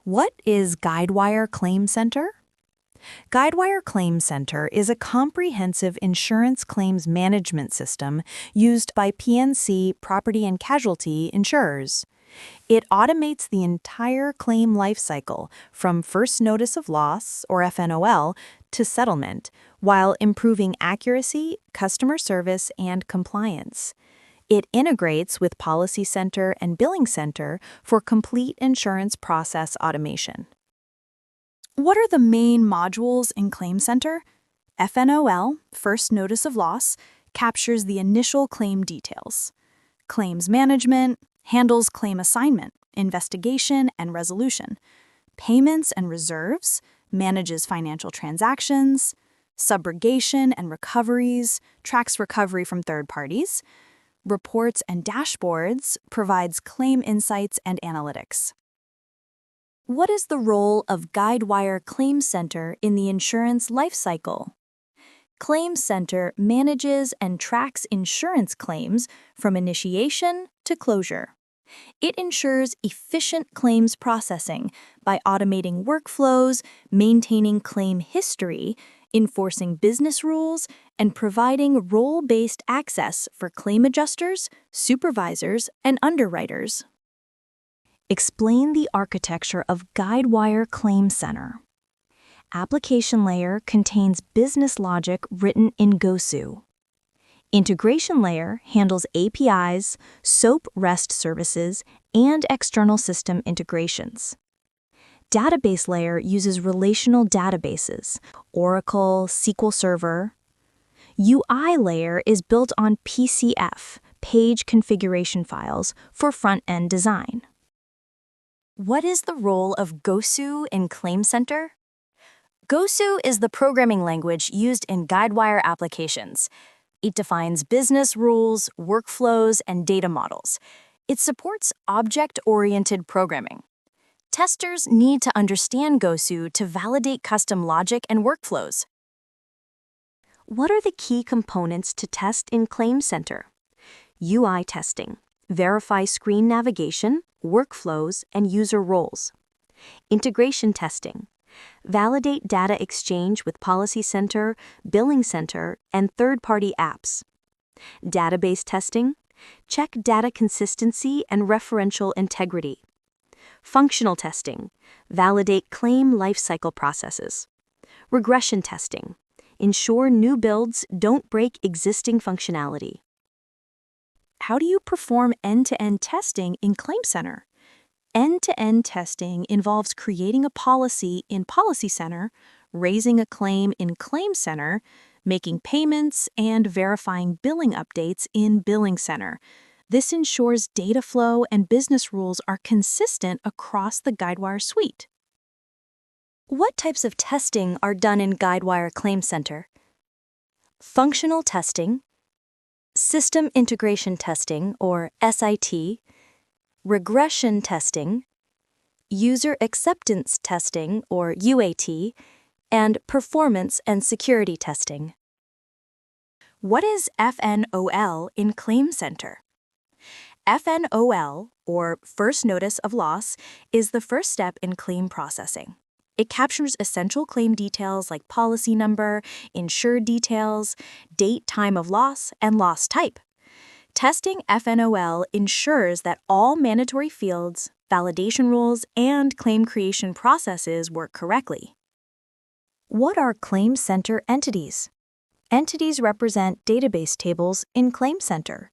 What is Guidewire Claim Center? Guidewire Claim Center is a comprehensive insurance claims management system used by PNC property and casualty insurers. It automates the entire claim lifecycle from first notice of loss, or FNOL, to settlement, while improving accuracy, customer service, and compliance. It integrates with Policy Center and Billing Center for complete insurance process automation. What are the main modules in Claim Center? FNOL, First Notice of Loss, captures the initial claim details. Claims Management handles claim assignment, investigation, and resolution. Payments and Reserves manages financial transactions. Subrogation and Recoveries tracks recovery from third parties. Reports and Dashboards provides claim insights and analytics. What is the role of Guidewire Claim Center in the insurance lifecycle? Claim Center manages and tracks insurance claims from initiation to closure. It ensures efficient claims processing by automating workflows, maintaining claim history, enforcing business rules, and providing role-based access for claim adjusters, supervisors, and underwriters. Explain the architecture of Guidewire Claim Center. Application layer contains business logic written in Gosu. Integration layer handles APIs, SOAP REST services, and external system integrations. Database layer uses relational databases, Oracle, SQL Server. UI layer is built on PCF, page configuration files, for front-end design. What is the role of Gosu in Claim Center? Gosu is the programming language used in Guidewire applications. It defines business rules, workflows, and data models. It supports object-oriented programming. Testers need to understand Gosu to validate custom logic and workflows. What are the key components to test in Claim Center? UI testing. Verify screen navigation, workflows, and user roles. Integration testing. Validate data exchange with Policy Center, Billing Center, and third-party apps. Database testing. Check data consistency and referential integrity. Functional testing. Validate claim lifecycle processes. Regression testing. Ensure new builds don't break existing functionality. How do you perform end-to-end testing in Claim Center? End-to-end testing involves creating a policy in Policy Center, raising a claim in Claim Center, making payments, and verifying billing updates in Billing Center. This ensures data flow and business rules are consistent across the Guidewire suite. What types of testing are done in Guidewire Claim Center? Functional testing, System Integration Testing, or SIT, Regression Testing, User Acceptance Testing, or UAT, and Performance and Security Testing. What is FNOL in Claim Center? FNOL, or First Notice of Loss, is the first step in claim processing. It captures essential claim details like policy number, insured details, date, time of loss, and loss type. Testing FNOL ensures that all mandatory fields, validation rules, and claim creation processes work correctly. What are Claim Center entities? Entities represent database tables in Claim Center.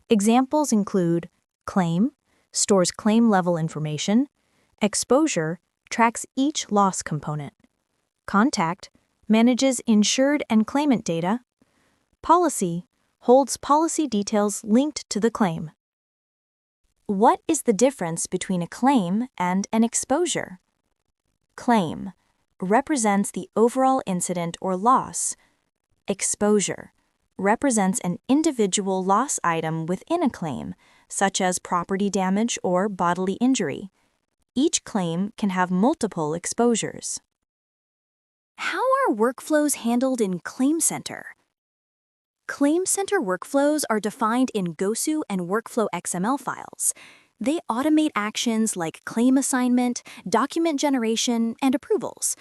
Examples include claim, stores claim level information, exposure, tracks each loss component, contact, manages insured and claimant data, policy, holds policy details linked to the claim. What is the difference between a claim and an exposure? Claim represents the overall incident or loss. Exposure represents an individual loss item within a claim, such as property damage or bodily injury. Each claim can have multiple exposures. How are workflows handled in Claim Center? Claim Center workflows are defined in Gosu and Workflow XML files. They automate actions like claim assignment, document generation, and approvals.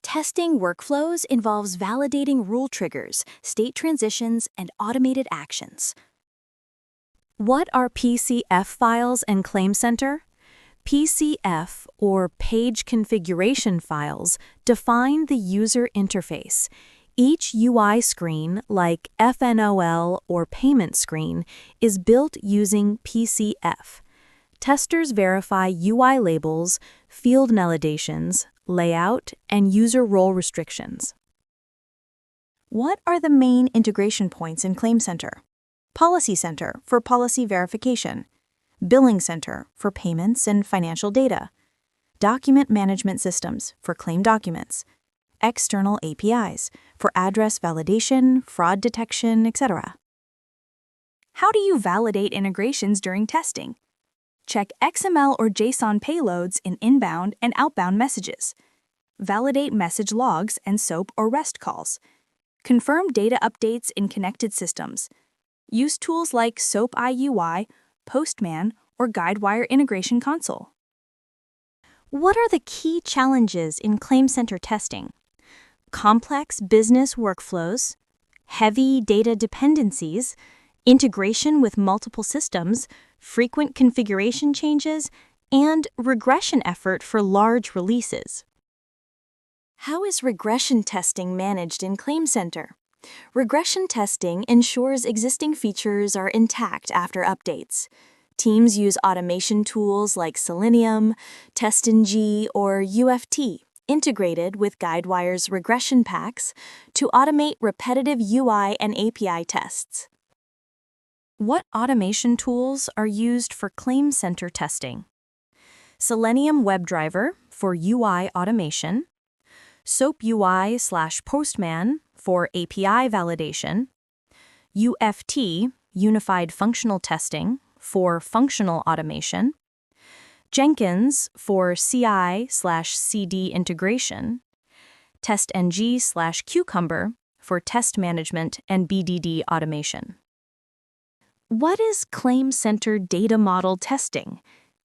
Testing workflows involves validating rule triggers, state transitions, and automated actions. What are PCF files and Claim Center? PCF, or Page Configuration Files, define the user interface. Each UI screen, like FNOL or payment screen, is built using PCF. Testers verify UI labels, field validations, layout, and user role restrictions. What are the main integration points in Claim Center? Policy Center for policy verification, Billing Center for payments and financial data, Document Management Systems for claim documents, External APIs for address validation, fraud detection, etc. How do you validate integrations during testing? Check XML or JSON payloads in inbound and outbound messages. Validate message logs and SOAP or REST calls. Confirm data updates in connected systems. Use tools like SOAP IUI, Postman, or Guidewire Integration Console. What are the key challenges in Claim Center testing? Complex business workflows, heavy data dependencies, integration with multiple systems, frequent configuration changes, and regression effort for large releases. How is regression testing managed in Claim Center? Regression testing ensures existing features are intact after updates. Teams use automation tools like Selenium, TestNG, or UFT, integrated with Guidewire's regression packs, to automate repetitive UI and API tests. What automation tools are used for Claim Center testing? Selenium WebDriver for UI automation, SOAP UI/Postman for API validation, UFT, Unified Functional Testing, for functional automation, Jenkins for CI/CD integration, TestNG/Cucumber for test management and BDD automation. What is Claim Center data model testing?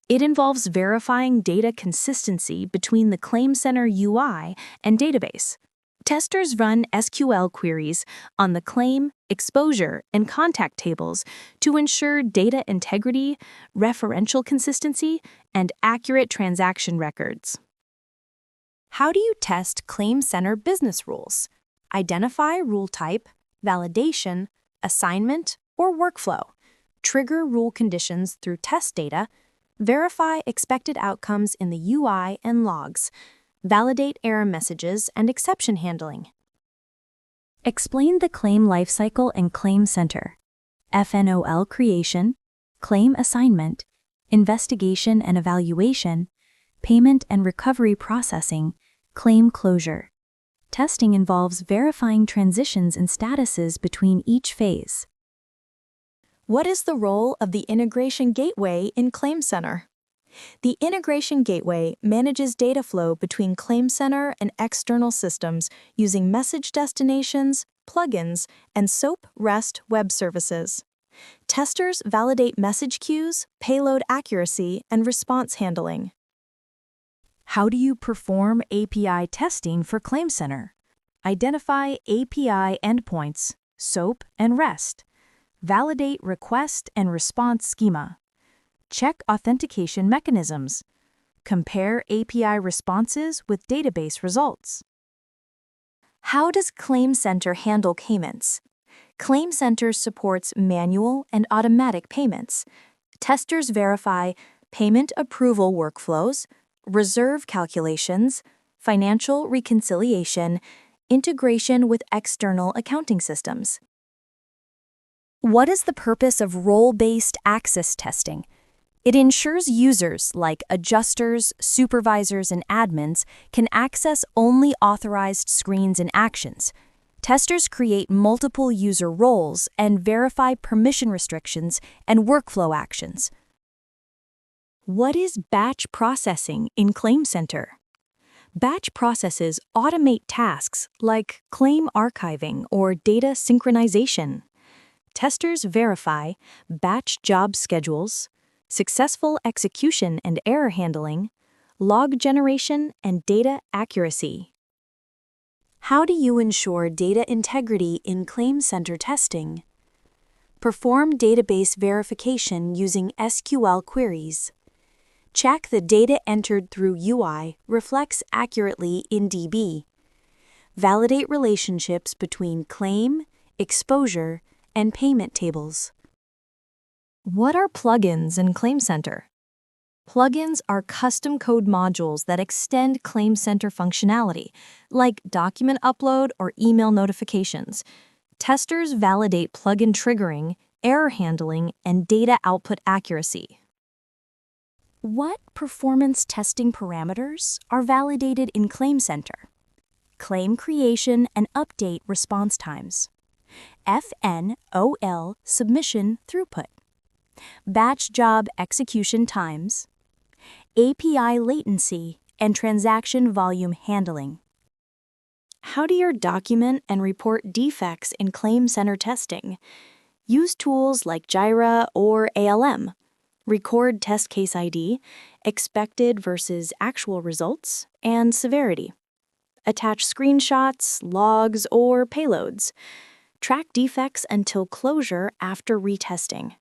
It involves verifying data consistency between the Claim Center UI and database. Testers run SQL queries on the claim, exposure, and contact tables to ensure data integrity, referential consistency, and accurate transaction records. How do you test Claim Center business rules? Identify rule type, validation, assignment, or workflow. Trigger rule conditions through test data. Verify expected outcomes in the UI and logs. Validate error messages and exception handling. Explain the claim lifecycle in Claim Center. FNOL creation, claim assignment, investigation and evaluation, payment and recovery processing, claim closure. Testing involves verifying transitions and statuses between each phase. What is the role of the integration gateway in Claim Center? The integration gateway manages data flow between Claim Center and external systems using message destinations, plugins, and SOAP REST web services. Testers validate message queues, payload accuracy, and response handling. How do you perform API testing for Claim Center? Identify API endpoints, SOAP and REST. Validate request and response schema. Check authentication mechanisms. Compare API responses with database results. How does Claim Center handle payments? Claim Center supports manual and automatic payments. Testers verify payment approval workflows, reserve calculations, financial reconciliation, integration with external accounting systems. What is the purpose of role-based access testing? It ensures users like adjusters, supervisors, and admins can access only authorized screens and actions. Testers create multiple user roles and verify permission restrictions and workflow actions. What is batch processing in Claim Center? Batch processes automate tasks like claim archiving or data synchronization. Testers verify batch job schedules, successful execution and error handling, log generation, and data accuracy. How do you ensure data integrity in Claim Center testing? Perform database verification using SQL queries. Check the data entered through UI reflects accurately in DB. Validate relationships between claim, exposure, and payment tables. What are plugins in Claim Center? Plugins are custom code modules that extend Claim Center functionality, like document upload or email notifications. Testers validate plugin triggering, error handling, and data output accuracy. What performance testing parameters are validated in Claim Center? Claim creation and update response times. FNOL submission throughput. Batch job execution times. API latency and transaction volume handling. How do you document and report defects in Claim Center testing? Use tools like Jira or ALM. Record test case ID, expected versus actual results, and severity. Attach screenshots, logs, or payloads. Track defects until closure after retesting.